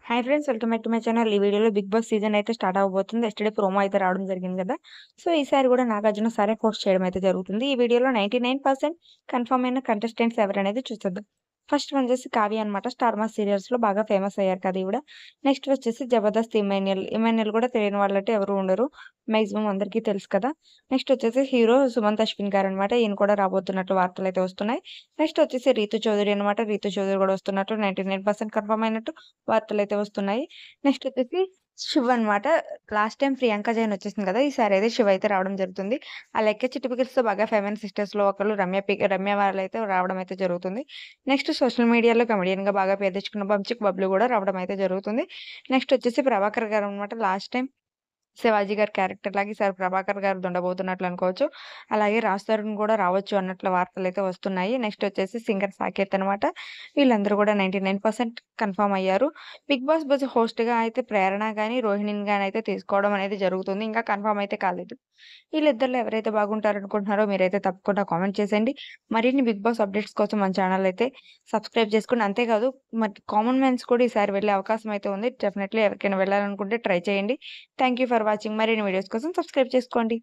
Hi friends, welcome back to my channel. ఈ వీడియోలో 'big boss' season అయితే start అవ్వబోతుంది. యెస్టర్‌డే ప్రోమో అయితే రావడం జరిగింది కదా! సో, ఈసారి కూడా నాగార్జున సారే హోస్ట్ చేయడం అయితే జరుగుతుంది. ఈ వీడియోలో 99% కన్ఫర్మ్ అయిన కంటెస్టెంట్స్ ఎవరనేది చూసేద్దాం. ఫస్ట్ వన్ వచ్చేసి కావ్య అనమాట. 'స్టార్ మా' సీరియల్స్‌లో బాగా ఫేమస్ అయ్యారు కదా ఈవిడ. నెక్స్ట్ వచ్చేసి 'జబర్దస్త్' ఇమాన్యుయల్. ఇమాన్యుయల్ కూడా తెలియని వాళ్ళంటే ఎవరు ఉండరు. మాక్సిమం అందరికీ తెలుసు కదా! నెక్స్ట్ వచ్చేసి హీరో సుమంత్ అశ్విన్ గారనమాట. ఈయన కూడా రాబోతున్నట్లు వార్తలైతే వస్తున్నాయి. నెక్స్ట్ వచ్చేసి రీతు చౌదరి అనమాట. రీతు చౌదరి కూడా వస్తున్నట్లు 99% కన్ఫర్మ్ అయినట్టు వార్తలైతే వస్తున్నాయి. నెక్స్ట్ వచ్చేసి శివ్ అనమాట. లాస్ట్ టైమ్ ప్రియాంక జైన్ వచ్చేసింది కదా! ఈసారి అయితే శివ్ అయితే రావడం జరుగుతుంది. ఆ 'లెక్క చిట్టి పికిల్స్‌తో' బాగా ఫేమస్ సిస్టర్స్‌లో ఒకళ్ళు రమ్య వాళ్ళైతే రావడం అయితే జరుగుతుంది. నెక్స్ట్ సోషల్ మీడియాలో కమెడియన్‌గా బాగా పేరు తెచ్చుకున్న బంచిక్ బబ్లు కూడా రావడం అయితే జరుగుతుంది. నెక్స్ట్ వచ్చేసి ప్రభాకర్ గారనమాట. లాస్ట్ టైమ్ శివాజీ గారి క్యారెక్టర్ లాగా ఈసారి ప్రభాకర్ గారు ఉండబోతున్నట్లు అనుకోవచ్చు. అలాగే రాజ్ తరుణ్ కూడా రావచ్చు అన్నట్లు వార్తలైతే వస్తున్నాయి. నెక్స్ట్ వచ్చేసి సింగర్ సాకేత్ అనమాట. వీళ్ళందరూ కూడా 99% కన్ఫర్మ్ అయ్యారు. 'బిగ్ బాస్' హోస్ట్‌గా అయితే ప్రేరణ గాని, రోహిణిని గాని అయితే తీసుకోవడం అనేది జరుగుతుంది. ఇంకా కన్ఫర్మ్ అయితే కాలేదు. వీళ్ళిద్దరిలో ఎవరైతే బాగుంటారనుకుంటున్నారో మీరైతే తప్పకుండా కామెంట్ చేసేయండి. మరిన్ని 'బిగ్ బాస్' అప్డేట్స్ కోసం మన ఛానల్ అయితే సబ్స్క్రైబ్ చేసుకోండి. అంతేకాదు మరి కామన్ మ్యాన్స్ కూడా ఈసారి వెళ్ళే అవకాశం అయితే ఉంది. డెఫినైట్‌లీ ఎవరికైనా వెళ్ళాలనుకుంటే ట్రై చేయండి. Thank you for watching. మరిన్ని వీడియోస్ కోసం సబ్స్క్రైబ్ చేసుకోండి.